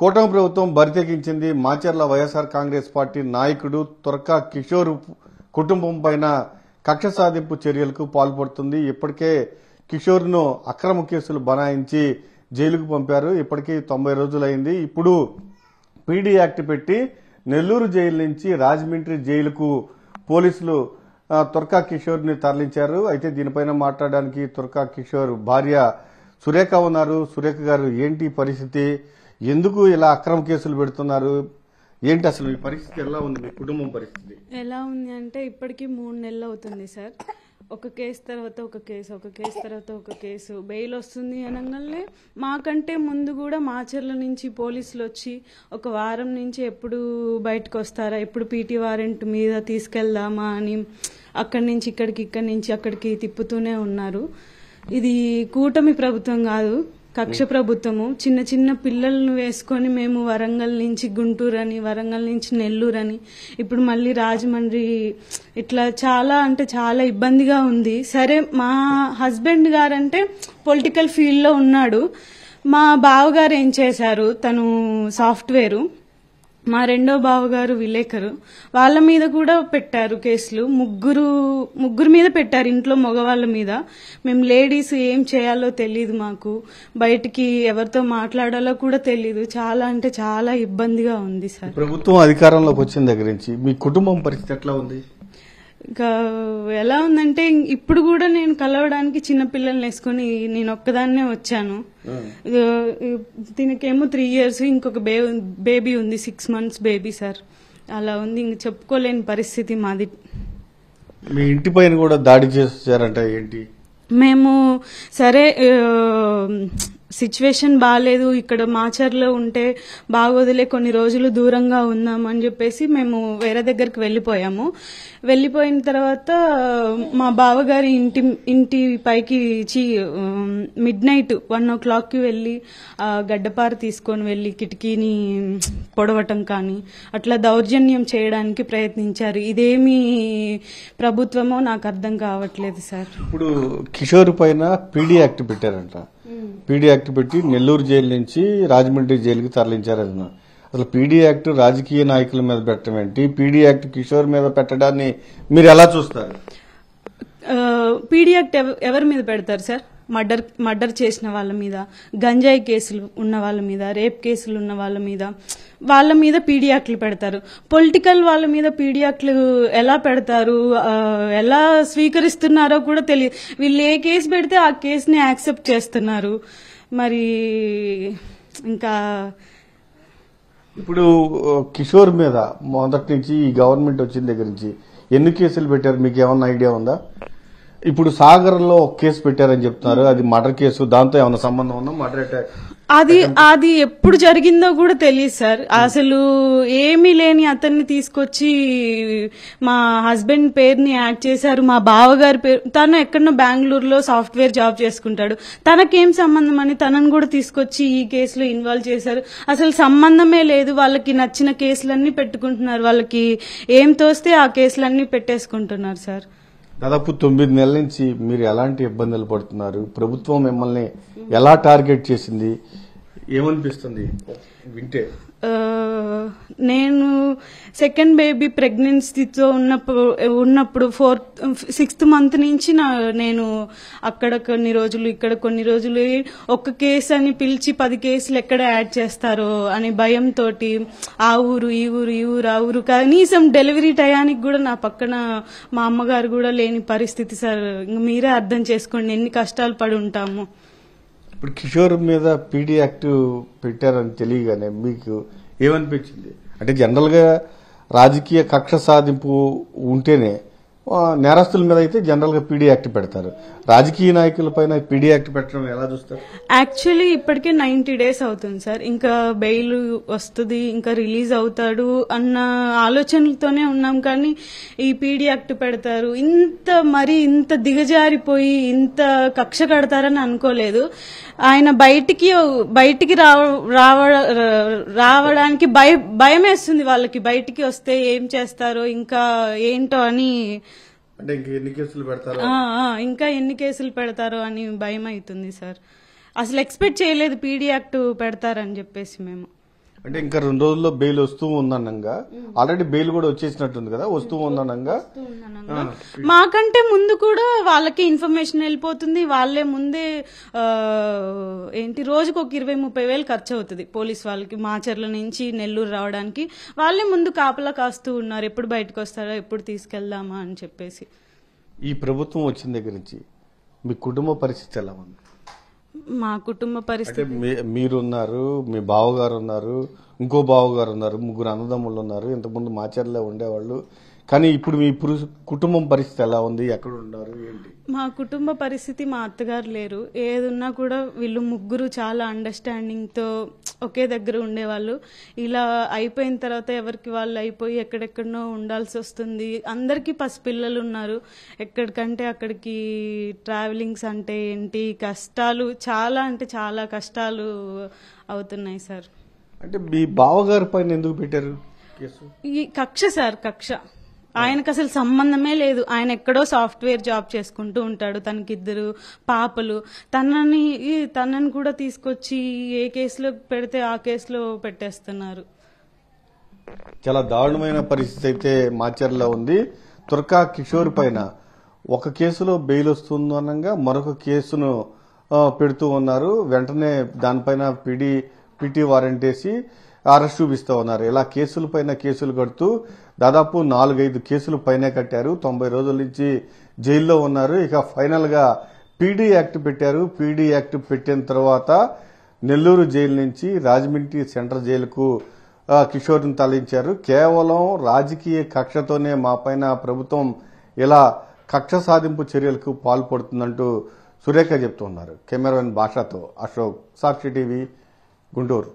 కూటమి ప్రభుత్వం బరితెగించింది. మాచర్ల వైఎస్ఆర్ కాంగ్రెస్ పార్టీ నాయకుడు తురకా కిషోర్ కుటుంబం పైన కక్ష సాధింపు చర్యలకు పాల్పడుతుంది. ఇప్పటికే కిషోర్ను అక్రమ కేసులు బనాయించి జైలుకు పంపారు. ఇప్పటికీ 90 రోజులైంది. ఇప్పుడు పీడీ యాక్ట్ పెట్టి నెల్లూరు జైలు నుంచి రాజమండ్రి జైలుకు పోలీసులు తురకా కిషోర్ ని తరలించారు. అయితే దీనిపైన మాట్లాడడానికి తురకా కిషోర్ భార్య సురేఖ ఉన్నారు. సురేఖ గారు, ఏంటి పరిస్థితి? ఎందుకు ఇలా అక్రమ కేసులు పెడుతున్నారు? ఏంటి అసలు మీ పరిస్థితి ఎలా ఉంది? మీ కుటుంబం పరిస్థితి ఎలా ఉంది అంటే ఇప్పటికి 3 నెలలు అవుతుంది సార్. ఒక కేసు తర్వాత ఒక కేసు, ఒక కేసు తర్వాత ఒక కేసు. బెయిల్ వస్తుంది అనగానే మాకంటే ముందు కూడా మాచర్ల నుంచి పోలీసులు వచ్చి ఒక వారం నుంచి ఎప్పుడు బయటకు వస్తారా, ఎప్పుడు పీటీ వారెంట్ మీద తీసుకెళ్దామా అని అక్కడి నుంచి ఇక్కడికి, ఇక్కడి నుంచి అక్కడికి తిప్పుతూనే ఉన్నారు. ఇది కూటమి ప్రభుత్వం కాదు, కక్ష ప్రభుత్వము. చిన్న చిన్న పిల్లలను వేసుకొని మేము వరంగల్ నుంచి గుంటూరు అని, వరంగల్ నుంచి నెల్లూరు అని, ఇప్పుడు మళ్ళీ రాజమండ్రి, ఇట్లా చాలా అంటే చాలా ఇబ్బందిగా ఉంది. సరే, మా హస్బెండ్ గారంటే పొలిటికల్ ఫీల్డ్లో ఉన్నాడు. మా బావగారు ఏం చేశారు, తను సాఫ్ట్వేరు. మా రెండో బావగారు విలేకరు. వాళ్ళ మీద కూడా పెట్టారు కేసులు. ముగ్గురు మీద పెట్టారు, ఇంట్లో మగవాళ్ళ మీద. మేము లేడీస్ ఏం చేయాలో తెలియదు, మాకు బయటికి ఎవరితో మాట్లాడాలో కూడా తెలియదు. చాలా అంటే చాలా ఇబ్బందిగా ఉంది సార్. ప్రభుత్వం అధికారంలోకి వచ్చిన దగ్గర నుంచి మీ కుటుంబం పరిస్థితి ఎట్లా ఉంది? ఇంకా ఎలా ఉందంటే ఇప్పుడు కూడా నేను కలవడానికి చిన్నపిల్లల్ని వేసుకొని నేను ఒక్కదాన్నే వచ్చాను. దీనికేమో 3 years, ఇంకొక బేబీ ఉంది, 6 months బేబీ సార్. అలా ఉంది, ఇంక చెప్పుకోలేని పరిస్థితి మాది. మీ ఇంటి పైన కూడా దాడి చేశారంట, ఏంటి? మేము సరే, సిచ్యువేషన్ బాగాలేదు, ఇక్కడ మాచర్లో ఉంటే బాగోదులే, కొన్ని రోజులు దూరంగా ఉందామని చెప్పేసి మేము వేరే దగ్గరికి వెళ్ళిపోయాము. వెళ్ళిపోయిన తర్వాత మా బావగారి ఇంటి పైకి midnight 1 o'clockకి వెళ్ళి గడ్డపార తీసుకొని వెళ్ళి కిటికీని పొడవటం కానీ అట్లా దౌర్జన్యం చేయడానికి ప్రయత్నించారు. ఇదేమి ప్రభుత్వమో నాకు అర్థం కావట్లేదు సార్. ఇప్పుడు కిషోర్ పైన పీడీ యాక్ట్ పెట్టారంట. పీడీ యాక్ట్ పెట్టి నెల్లూరు జైలు నుంచి రాజమండ్రి జైలుకి తరలించారన్న. అసలు పీడీ యాక్ట్ రాజకీయ నాయకుల మీద పెట్టడం ఏంటి? పీడీ యాక్ట్ కిషోర్ మీద పెట్టడాన్ని మీరు ఎలా చూస్తారు? పీడీ యాక్ట్ ఎవరి మీద పెడతారు సార్? మర్డర్ చేసిన వాళ్ళ మీద, గంజాయి కేసులు ఉన్న వాళ్ళ మీద, రేప్ కేసులు ఉన్న వాళ్ళ మీద పీడీ యాక్ట్లు పెడతారు. పొలిటికల్ వాళ్ళ మీద పీడీ యాక్ట్లు ఎలా పెడతారు, ఎలా స్వీకరిస్తున్నారో కూడా తెలియదు. వీళ్ళు ఏ కేసు పెడితే ఆ కేసుని యాక్సెప్ట్ చేస్తున్నారు. మరి ఇంకా ఇప్పుడు కిషోర్ మీద మొదటి నుంచి ఈ గవర్నమెంట్ వచ్చిన దగ్గర నుంచి ఎన్ని కేసులు పెట్టారు, మీకు ఏమన్నా ఐడియా ఉందా? ఇప్పుడు సాగర్ లో కేసు పెట్టారని చెప్తున్నారు, అది మర్డర్ కేసు. దాంతో ఏమైనా సంబంధం ఉందా? మర్డర్ అటాక్ అది ఎప్పుడు జరిగిందో కూడా తెలియదు సార్. అసలు ఏమీ లేని అతన్ని తీసుకొచ్చి మా హస్బెండ్ పేరుని యాడ్ చేశారు, మా బావగారి పేరు. తను ఎక్కడో బెంగళూరులో సాఫ్ట్వేర్ జాబ్ చేసుకుంటాడు, తనకేం సంబంధం అని తనను కూడా తీసుకొచ్చి ఈ కేసులో ఇన్వాల్వ్ చేశారు. అసలు సంబంధమే లేదు. వాళ్ళకి నచ్చిన కేసులన్నీ పెట్టుకుంటున్నారు, వాళ్ళకి ఏం తోస్తే ఆ కేసులన్నీ పెట్టేసుకుంటున్నారు సార్. దాదాపు 9 నెలల నుంచి మీరు ఎలాంటి ఇబ్బందులు పడుతున్నారు? ప్రభుత్వం మిమ్మల్ని ఎలా టార్గెట్ చేసింది? ఏమనిపిస్తుంది వింటే? నేను సెకండ్ బేబీ ప్రెగ్నెన్సీతో ఉన్నప్పుడు 6th month నుంచి నేను అక్కడ కొన్ని రోజులు, ఇక్కడ కొన్ని రోజులు, ఒక్క కేసు అని పిలిచి 10 కేసులు ఎక్కడ యాడ్ చేస్తారో అని భయంతో ఆ ఊరు ఈ ఊరు, ఈ ఊరు ఆ ఊరు, కనీసం డెలివరీ టయానికి కూడా నా పక్కన మా అమ్మగారు కూడా లేని పరిస్థితి సార్. మీరే అర్థం చేసుకోండి ఎన్ని కష్టాలు పడి ఉంటాము. ఇప్పుడు కిషోర్ మీద పీడీ యాక్ట్ పెట్టారని తెలియగానే మీకు ఏమనిపించింది? అంటే జనరల్ గా రాజకీయ కక్ష సాధింపు ఉంటేనే నేరస్తుల మీద అయితే జనరల్ గా పీడీ యాక్ట్ పెడతారు. రాజకీయ నాయకుల పైన పీడీ యాక్ట్ పెట్టడం ఎలా చూస్తారు? యాక్చువల్లీ ఇప్పటికే 90 days అవుతుంది సార్. ఇంకా బెయిల్ వస్తుంది, ఇంకా రిలీజ్ అవుతాడు అన్న ఆలోచనలతోనే ఉన్నాం. కానీ ఈ పీడీ యాక్ట్ పెడతారు, ఇంత దిగజారిపోయి ఇంత కక్ష కడతారని అనుకోలేదు. ఆయన బయటికి రావడానికి భయం వేస్తుంది వాళ్ళకి. బయటికి వస్తే ఏం చేస్తారో ఇంకా ఏంటో అని, ఇంకా ఎన్ని కేసులు పెడతారో అని భయం అవుతుంది సార్. అసలు ఎక్స్పెక్ట్ చేయలేదు పీడీ యాక్ట్ పెడతారని చెప్పేసి మేము. అంటే ఇంకా 2 రోజుల్లో బెయిల్ వస్తూ ఉందనంగా, ఆల్రెడీ బెయిల్ కూడా వచ్చేసినట్టుంది కదా, వస్తూ ఉందనంగా. మాకంటే ముందు కూడా వాళ్ళకి ఇన్ఫర్మేషన్ వెళ్ళిపోతుంది. వాళ్ళే ముందే రోజుకు ఒక 20-30 వేలు ఖర్చు అవుతుంది పోలీస్ వాళ్ళకి మాచర్ల నుంచి నెల్లూరు రావడానికి. వాళ్ళే ముందు కాపలా కాస్తూ ఉన్నారు, ఎప్పుడు బయటకు వస్తారో, ఎప్పుడు తీసుకెళ్దామా అని చెప్పేసి. ఈ ప్రభుత్వం వచ్చిన దగ్గర నుంచి మీ కుటుంబ పరిస్థితి ఎలా ఉంది? మా కుటుంబ పరిస్థితి మీరున్నారు, మీ బావగారు ఉన్నారు, ఇంకో బావగారు ఉన్నారు, 3 అన్నదమ్ములు ఉన్నారు, ఇంతకుముందు మాచర్లో ఉండేవాళ్ళు. కానీ ఇప్పుడు మీ కుటుంబం పరిస్థితి ఎలా ఉంది? ఎక్కడ ఉన్నారు, ఏంటి? మా కుటుంబ పరిస్థితి, మా అత్తగారు లేరు. ఏదున్నా కూడా వీళ్ళు ముగ్గురు చాలా అండర్స్టాండింగ్ తో ఒకే దగ్గర ఉండేవాళ్ళు. ఇలా అయిపోయిన తర్వాత ఎవరికి వాళ్ళు అయిపోయి ఎక్కడెక్కడనో ఉండాల్సి వస్తుంది. అందరికీ పసిపిల్లలు ఉన్నారు. ఎక్కడికంటే అక్కడికి ట్రావెలింగ్స్ అంటే ఏంటి, కష్టాలు చాలా అంటే చాలా కష్టాలు అవుతున్నాయి సార్. అంటే మీ బావగారి పైన ఎందుకు పెట్టారు కేసు? ఈ కక్ష సార్, కక్ష. ఆయనకు అసలు సంబంధమే లేదు. ఆయన ఎక్కడో సాఫ్ట్వేర్ జాబ్ చేసుకుంటూ ఉంటాడు, తనకిద్దరు పాపలు. తనని కూడా తీసుకొచ్చి ఏ కేసులో పెడితే ఆ కేసులో పెట్టేస్తున్నారు. చాలా దారుణమైన పరిస్థితి అయితే మాచర్లో ఉంది. తుర్కా కిషోర్ పైన ఒక కేసులో బెయిల్ వస్తుందనగా మరొక కేసును పెడుతూ ఉన్నారు. వెంటనే దానిపైన పిటి వారెంట్ వేసి అరెస్ట్ చూపిస్తూ ఉన్నారు. ఇలా కేసులపైన కేసులు కడుతూ దాదాపు 4-5 కేసులు పైనే కట్టారు. 90 రోజుల నుంచి జైల్లో ఉన్నారు. ఇక ఫైనల్ గా పీడీ యాక్ట్ పెట్టారు. పీడీ యాక్ట్ పెట్టిన తర్వాత నెల్లూరు జైలు నుంచి రాజమండ్రి సెంట్రల్ జైలుకు కిషోర్ని తరలించారు. కేవలం రాజకీయ కక్షతోనే మా పైన ప్రభుత్వం ఇలా కక్ష సాధింపు చర్యలకు పాల్పడుతుందంటూ సురేఖ చెప్తున్నారు. కెమెరామెన్ భాషతో అశోక్, సాక్షి టీవీ, గుంటూరు.